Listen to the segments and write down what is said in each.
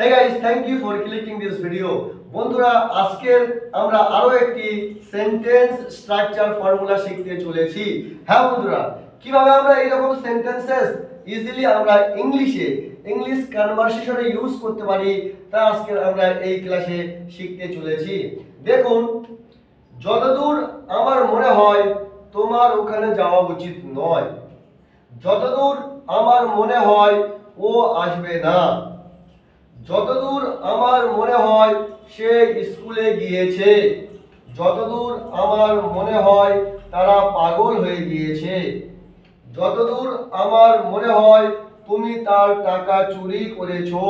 Hey guys, thank you for clicking this video. বন্ধুরা আজকের আমরা আরো একটি সেন্টেন্স স্ট্রাকচার ফর্মুলা শিখতে চলেছি। হ্যাঁ বন্ধুরা, কিভাবে আমরা এই রকম সেন্টেন্সেস ইজিলি আমরা ইংলিশ কনভারসেশনে ইউজ করতে পারি তা আজকে আমরা এই ক্লাসে শিখতে চলেছি। দেখুন, যতদূর আমার মনে হয় তোমার ওখানে যাওয়া উচিত নয়। যতদূর আমার মনে হয় ও আসবে না। যতদূর আমার মনে হয় সে স্কুলে গিয়েছে। যতদূর আমার মনে হয় তারা পাগল হয়ে গিয়েছে। যতদূর আমার মনে হয় তুমি তার টাকা চুরি করেছো।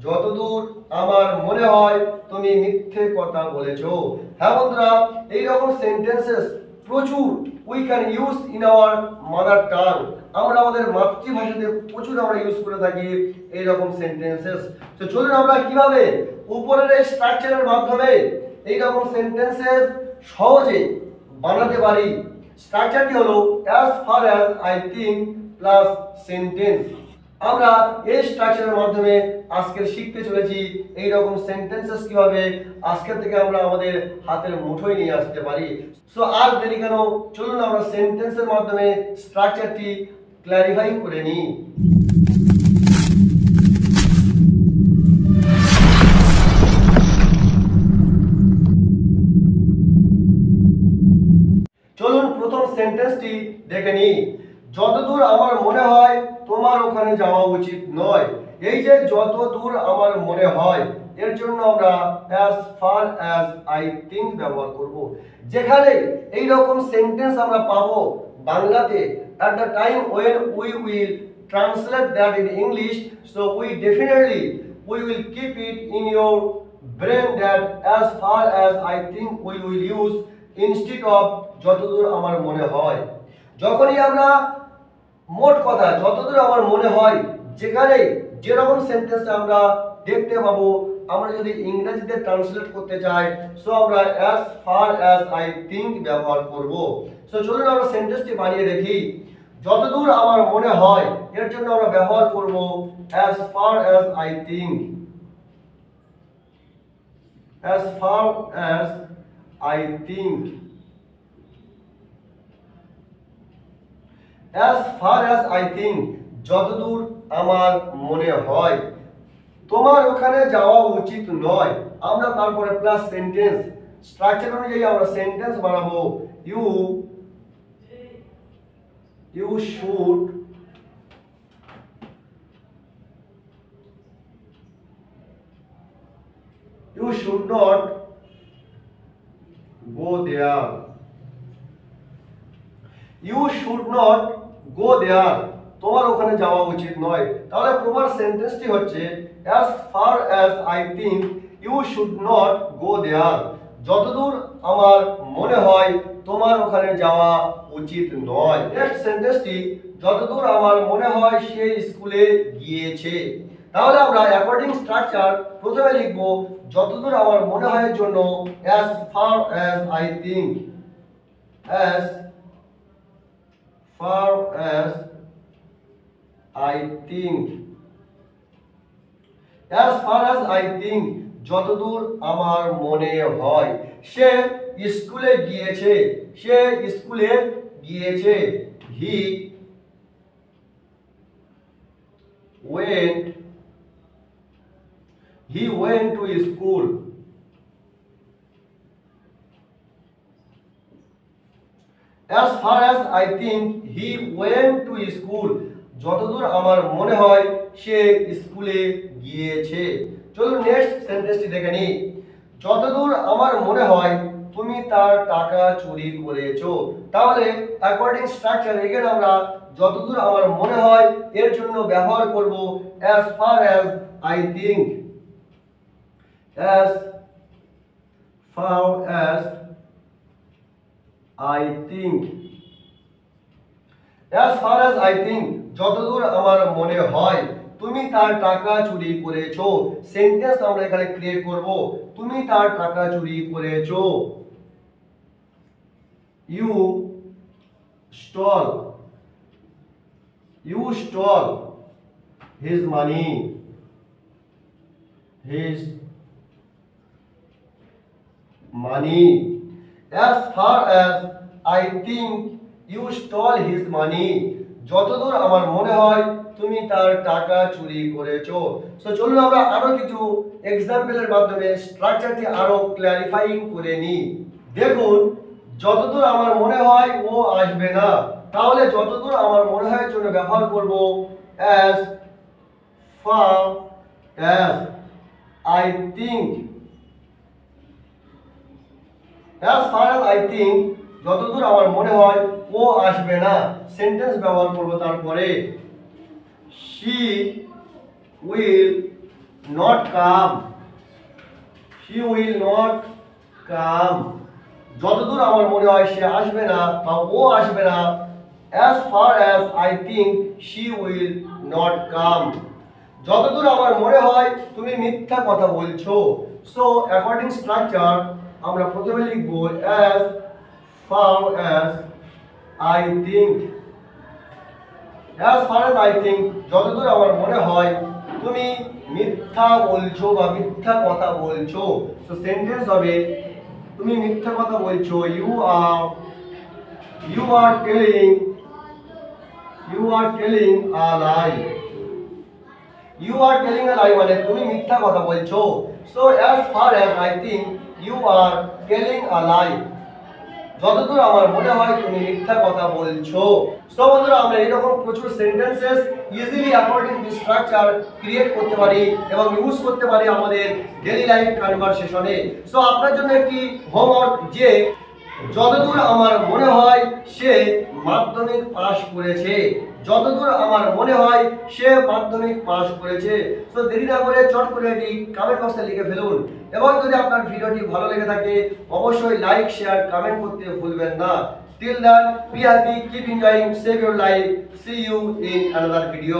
যতদূর আমার মনে হয় তুমি মিথ্যে কথা বলেছো। হ্যাঁ বন্ধুরা, এই রকম সেন্টেন্সেস প্রচুর we can use in our mother tongue. আমরা আমাদের মাতৃভাষাতে প্রচুর আমরা ইউজ করে থাকি এই রকম সেন্টেন্সেস। তো চলুন আমরা কিভাবে উপরের এই স্ট্রাকচারের মাধ্যমে এই রকম সেন্টেন্সেস সহজে বানাতে পারি। স্ট্রাকচারটি হলো as far as I think plus sentence. আমরা এই স্ট্রাকচারের মাধ্যমে আজকে শিখতে চলেছি এই রকম সেন্টেন্সেস কিভাবে আজকের থেকে আমরা আমাদের হাতের মুঠোয় নিয়ে আসতে পারি। সো আর দেরি কেন, চলুন আমরা সেন্টেন্সের মাধ্যমে স্ট্রাকচারটি ক্ল্যারিফাই করে নিই। চলুন প্রথম সেন্টেন্সটি দেখে নিই। যতদূর আমার মনে হয় তোমার ওখানে যাওয়া উচিত নয়। এই যে যতদূর আমার মনে হয় এর জন্য আমরা as far as I think ব্যবহার করব। যেখানে এই রকম সেন্টেন্স আমরা পাবো বাংলাতে at the time when we will translate that in English, so we definitely will keep it in your brain that as far as I think we will use instead of যতদূর আমার মনে হয়। যখনই আমরা মোট কথা যতদূর আমার মনে হয় যেখানে যেরকম সেন্টেন্স আমরা দেখতে পাবো, আমরা যদি ইংরেজিতে ট্রান্সলেট করতে চাই সো আমরা as far as I think ব্যবহার করব। সো চলুন আমরা সেন্টেন্সটি বানিয়ে দেখি। যতদূর আমার মনে হয় এর জন্য আমরা ব্যবহার করব as far as I think। as far as I think। as far as I think যতদূর আমার মনে হয় তোমার ওখানে যাওয়া উচিত নয়। আমরা তারপরে প্লাস সেন্টেন্স স্ট্রাকচার অনুযায়ী আমরা সেন্টেন্স বানাবো। you should not go there। you should not go there তোমার ওখানে যাওয়া উচিত নয়। তাহলে প্রপার সেন্টেন্সটি হচ্ছে as far as I think you should not go there। যতদূর আমার মনে হয় তোমার ওখানে যাওয়া উচিত নয়। নেক্সট সেন্টেন্সটি যতদূর আমার মনে হয় সে স্কুলে গিয়েছে। তাহলে আমরা অ্যাকর্ডিং স্ট্রাকচার প্রথমে লিখব যতদূর আমার মনে হয় এর জন্য as far as I think। as far as I think। as far as I think যতদূর আমার মনে হয় সে স্কুলে গিয়েছে। সে স্কুলে গিয়েছে। he went to school। as far as I think he went to school যতদূর আমার মনে হয় সে স্কুলে গিয়েছে। চলুন নেক্সট সেন্টেন্সটি দেখে নিই। যতদূর আমার মনে হয় তুমি তার টাকা চুরি করেছো। তাহলে অ্যাকর্ডিং স্ট্রাকচার এখানে আমরা যতদূর আমার মনে হয় এর জন্য ব্যবহার করব as far as I think। as far as I think। as far as I think যতদূর আমার মনে হয় তুমি তার টাকা চুরি করেছো। সেন্টেন্স আমরা এখানে ক্রিয়েট করব তুমি তার টাকা চুরি করেছো। you stole his money। his money. As far as I think you stole his money. যতদূর আমার মনে হয় তুমি তার টাকা চুরি করেছো। সো চলুন আমরা আরো কিছু এক্সাম্পলের মাধ্যমে স্ট্রাকচারটি আরো ক্ল্যারিফাইং করে নিই। দেখুন, যতদূর আমার মনে হয় ও আসবে না, তাহলে যতদূর আমার মনে হয় জন্য ব্যবহার করব as far as I think। as far as I think, যতদূর আমার মনে হয় ও আসবে না, সেন্টেন্স ব্যবহার করব তারপরে she will not come। she will not come, যতদূর আমার মনে হয় সে আসবে না বা ও আসবে না, as far as I think she will not come, যতদূর আমার মনে হয় তুমি মিথ্যা কথা বলছো। সো অ্যাকর্ডিং স্ট্রাকচার আমরা প্রথমে লিখব as far as I think। as far as I think, যতদূর আমার মনে হয় তুমি মিথ্যা বলছো বা মিথ্যা কথা বলছো। সো সেন্টেন্স হবে তুমি মিথ্যা কথা বলছো, you are telling a lie। you are telling a lie মানে তুমি মিথ্যা কথা বলছো। so as far as I think you are telling a lie, যতদূর আমার মনে হয় তুমি মিথ্যা কথা বলছো। সো বন্ধুরা, আমরা এরকম প্রচুর sentences easily according to structure create করতে পারি এবং ইউজ করতে পারি আমাদের ডেইলি লাইফ কনভারসেশনে। সো আপনার জন্য একটি হোমওয়ার্ক যে যতদূর আমার মনে হয় সে মাধ্যমিক পাস করেছে। যতদূর আমার মনে হয় সে মাধ্যমিক পাস করেছে। সো দেরি না করে চট করে এটি কমেন্ট বক্সে লিখে ফেলুন এবং যদি আপনার ভিডিওটি ভালো লেগে থাকে অবশ্যই লাইক শেয়ার কমেন্ট করতে ভুলবেন না। Till then, be happy, keep enjoying, save your life, see you in another video.